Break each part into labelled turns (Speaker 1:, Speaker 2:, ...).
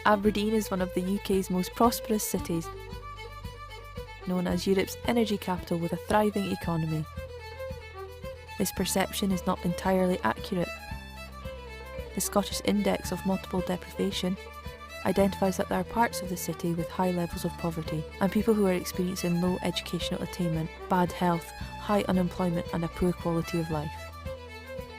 Speaker 1: Aberdeen is one of the UK's most prosperous cities, known as Europe's energy capital with a thriving economy. This perception is not entirely accurate. The Scottish Index of Multiple Deprivation identifies that there are parts of the city with high levels of poverty and people who are experiencing low educational attainment, bad health, high unemployment and a poor quality of life.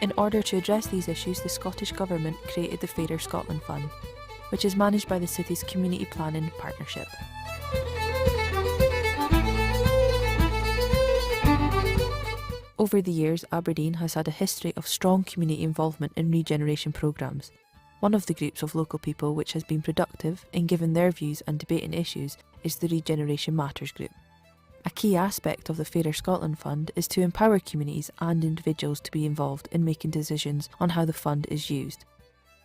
Speaker 1: In order to address these issues, the Scottish Government created the Fairer Scotland Fund, which is managed by the city's Community Planning Partnership. Over the years, Aberdeen has had a history of strong community involvement in regeneration programmes. One of the groups of local people which has been productive in giving their views and debating issues is the Regeneration Matters group. A key aspect of the Fairer Scotland Fund is to empower communities and individuals to be involved in making decisions on how the fund is used.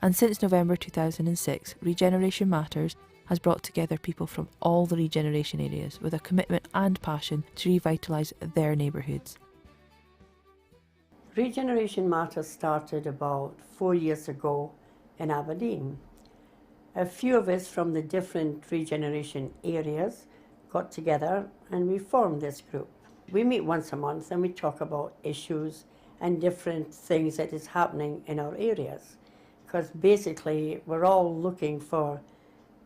Speaker 1: And since November 2006, Regeneration Matters has brought together people from all the regeneration areas with a commitment and passion to revitalise their neighbourhoods.
Speaker 2: Regeneration Matters started about 4 years ago in Aberdeen. A few of us from the different regeneration areas got together and we formed this group. We meet once a month and we talk about issues and different things that is happening in our areas, because basically we're all looking for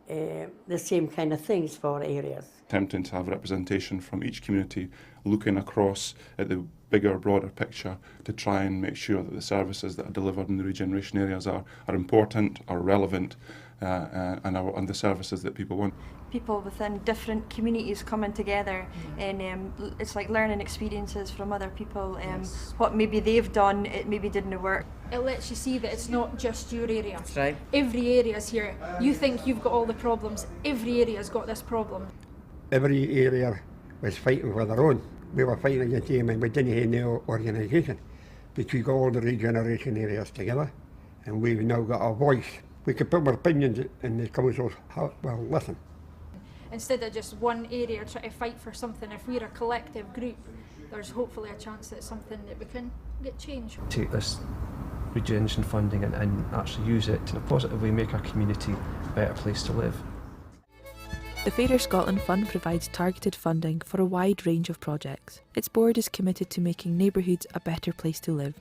Speaker 2: the same kind of things for our areas.
Speaker 3: Attempting to have representation from each community, looking across at the bigger, broader picture to try and make sure that the services that are delivered in the regeneration areas are important, are relevant, and the services that people want.
Speaker 4: People within different communities coming together, and it's like learning experiences from other people. What maybe they've done, it maybe didn't work.
Speaker 5: It lets you see that it's not just your area.
Speaker 6: That's right.
Speaker 5: Every area's here. You think you've got all the problems. Every area's got this problem.
Speaker 7: Every area was fighting for their own. We were fighting against them and we didn't have no organisation. But we got all the regeneration areas together and we've now got a voice. We could put our opinions in the councils, well, listen.
Speaker 5: Instead of just one area trying to fight for something, if we're a collective group, there's hopefully a chance that something that we can get changed.
Speaker 8: Take this regeneration funding and actually use it to positively make our community a better place to live.
Speaker 1: The Fairer Scotland Fund provides targeted funding for a wide range of projects. Its board is committed to making neighbourhoods a better place to live.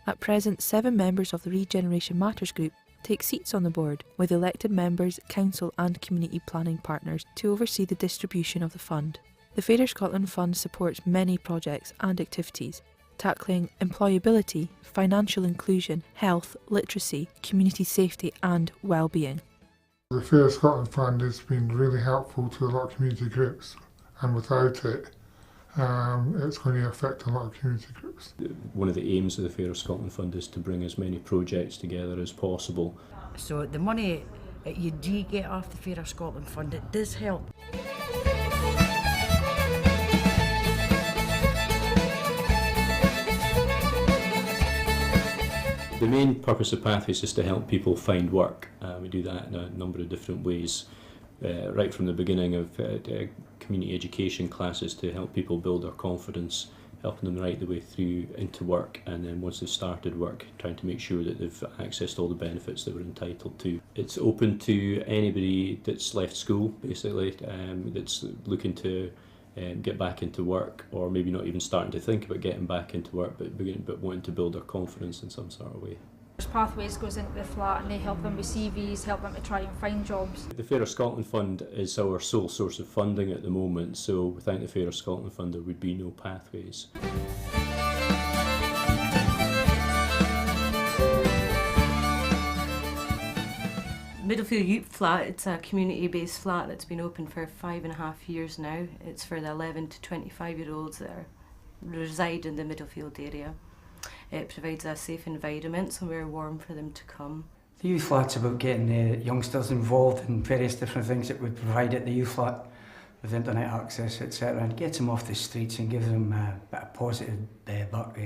Speaker 1: At present, 7 members of the Regeneration Matters group take seats on the board, with elected members, council and community planning partners to oversee the distribution of the fund. The Fairer Scotland Fund supports many projects and activities, tackling employability, financial inclusion, health, literacy, community safety and well-being.
Speaker 9: The Fairer Scotland Fund has been really helpful to a lot of community groups, and without it, it's going to affect a lot of community groups.
Speaker 10: One of the aims of the Fairer Scotland Fund is to bring as many projects together as possible.
Speaker 6: So the money that you do get off the Fairer Scotland Fund, it does help.
Speaker 10: The main purpose of Pathways is to help people find work. We do that in a number of different ways, right from the beginning of community education classes to help people build their confidence, helping them right the way through into work, and then once they've started work, trying to make sure that they've accessed all the benefits that we're entitled to. It's open to anybody that's left school, basically, that's looking to get back into work, or maybe not even starting to think about getting back into work, but wanting to build their confidence in some sort of way.
Speaker 5: Pathways goes into the flat and they help them with CVs, help them to try and find jobs.
Speaker 10: The Fairer Scotland Fund is our sole source of funding at the moment, so without the Fairer Scotland Fund there would be no Pathways.
Speaker 11: Middlefield Youth Flat, it's a community-based flat that's been open for 5.5 years now. It's for the 11 to 25-year-olds that reside in the Middlefield area. It provides a safe environment, somewhere warm for them to come.
Speaker 12: The youth flat's about getting the youngsters involved in various different things that we provide at the youth flat, with internet access, etc., and gets them off the streets and gives them a bit of positive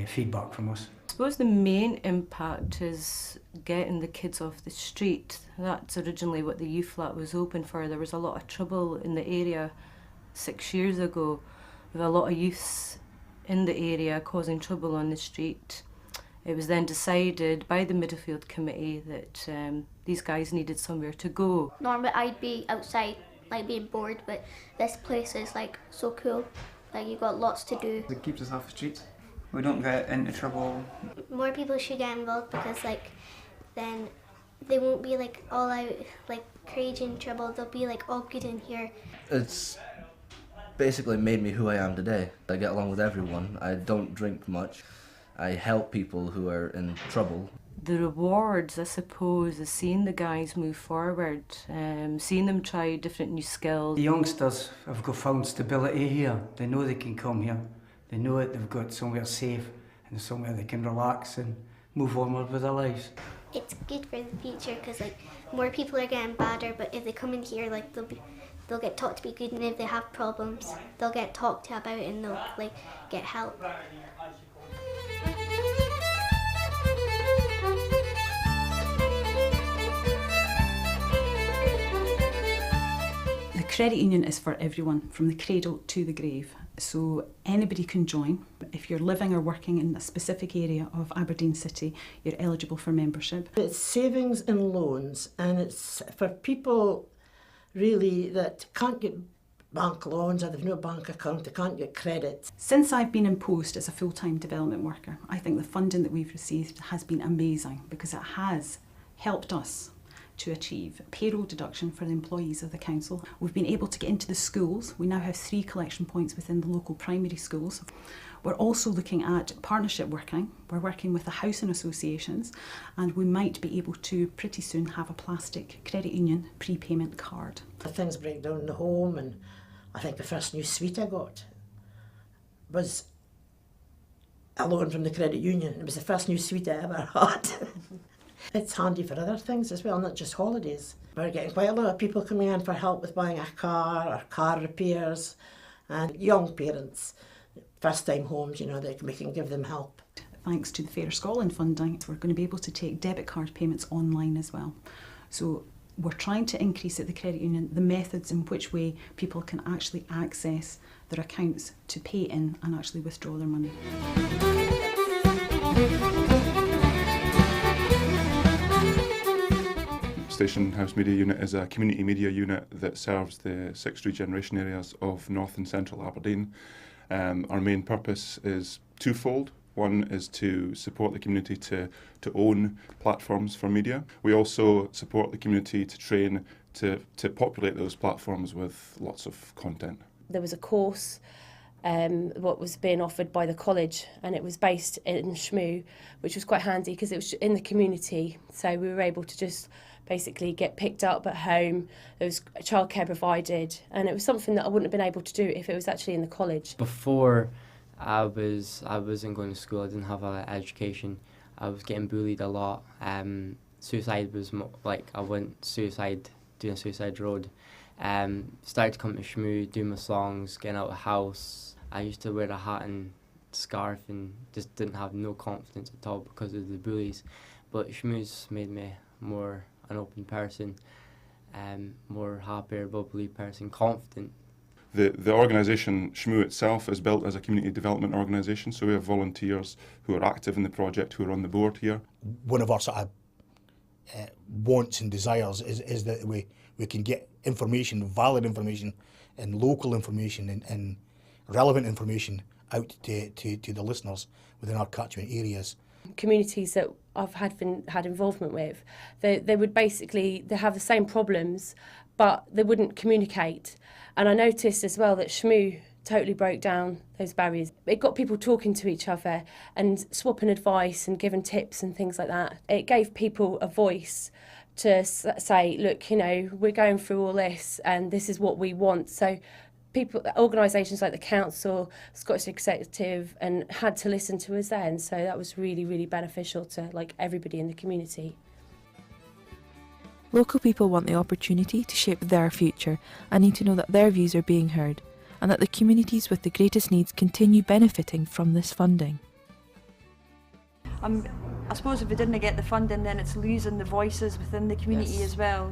Speaker 12: feedback from us.
Speaker 11: I suppose the main impact is getting the kids off the street. That's originally what the youth flat was open for. There was a lot of trouble in the area 6 years ago with a lot of youths in the area causing trouble on the street. It was then decided by the Middlefield Committee that these guys needed somewhere to go.
Speaker 13: Normally I'd be outside, like being bored, but this place is like so cool. Like you've got lots to do.
Speaker 14: It keeps us off the streets. We don't get into trouble.
Speaker 13: More people should get involved because like then they won't be like all out like crazy in trouble. They'll be like all good in here.
Speaker 15: It's basically made me who I am today. I get along with everyone. I don't drink much. I help people who are in trouble.
Speaker 11: The rewards, I suppose, is seeing the guys move forward, seeing them try different new skills.
Speaker 12: The youngsters have found stability here. They know they can come here. They know that they've got somewhere safe and somewhere they can relax and move onward with their lives.
Speaker 13: It's good for the future because like more people are getting badder, but if they come in here, like they'll get taught to be good, and if they have problems, they'll get talked to about it and they'll like get help.
Speaker 16: The credit union is for everyone, from the cradle to the grave. So anybody can join. If you're living or working in a specific area of Aberdeen City, you're eligible for membership.
Speaker 17: It's savings and loans, and it's for people really that can't get bank loans or they've no bank account, they can't get credit.
Speaker 16: Since I've been in post as a full-time development worker, I think the funding that we've received has been amazing because it has helped us to achieve payroll deduction for the employees of the council. We've been able to get into the schools. We now have 3 collection points within the local primary schools. We're also looking at partnership working. We're working with the housing associations, and we might be able to pretty soon have a plastic credit union prepayment card.
Speaker 17: Things break down in the home, and I think the first new suite I got was a loan from the credit union. It was the first new suite I ever had. It's handy for other things as well, not just holidays. We're getting quite a lot of people coming in for help with buying a car or car repairs, and young parents, first-time homes, you know, that we can give them help.
Speaker 16: Thanks to the Fairer Scotland funding, we're going to be able to take debit card payments online as well. So we're trying to increase at the credit union the methods in which way people can actually access their accounts to pay in and actually withdraw their money.
Speaker 3: Station House Media Unit is a community media unit that serves the 6 regeneration areas of North and Central Aberdeen. Our main purpose is twofold. One is to support the community to own platforms for media. We also support the community to train to populate those platforms with lots of content.
Speaker 18: There was a course what was being offered by the college, and it was based in Shmoo, which was quite handy because it was in the community, so we were able to just basically get picked up at home. There was childcare provided, and it was something that I wouldn't have been able to do if it was actually in the college.
Speaker 19: Before I wasn't going to school, I didn't have an education. I was getting bullied a lot. Suicide was like I went doing Suicide Road. Started to come to Shmoo, do my songs, getting out of the house. I used to wear a hat and scarf and just didn't have no confidence at all because of the bullies. But Shmoo's made me more an open person, more happier, bubbly person, confident.
Speaker 3: The organisation Shmoo itself is built as a community development organisation, so we have volunteers who are active in the project who are on the board here.
Speaker 20: One of our sort of wants and desires is that we can get information, valid information and local information and relevant information out to the listeners within our catchment areas.
Speaker 18: Communities that I've had involvement with, they would basically, they have the same problems, but they wouldn't communicate. And I noticed as well that Shmoo totally broke down those barriers. It got people talking to each other and swapping advice and giving tips and things like that. It gave people a voice to say, look, you know, we're going through all this and this is what we want. So organisations like the council, Scottish Executive, and had to listen to us then. So that was really, really beneficial to like everybody in the community.
Speaker 1: Local people want the opportunity to shape their future and need to know that their views are being heard and that the communities with the greatest needs continue benefiting from this funding.
Speaker 4: I suppose if we didn't get the funding, then it's losing the voices within the community as well.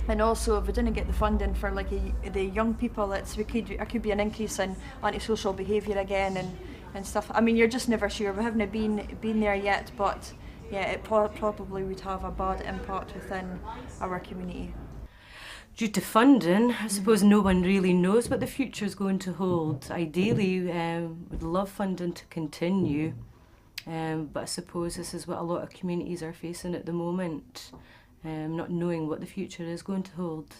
Speaker 4: And also, if we didn't get the funding for like the young people, there could be an increase in antisocial behaviour again, and and stuff. I mean, you're just never sure. We haven't been there yet, but yeah, it probably would have a bad impact within our community.
Speaker 11: Due to funding, I suppose no one really knows what the future is going to hold. Ideally, we'd love funding to continue, but I suppose this is what a lot of communities are facing at the moment, not knowing what the future is going to hold.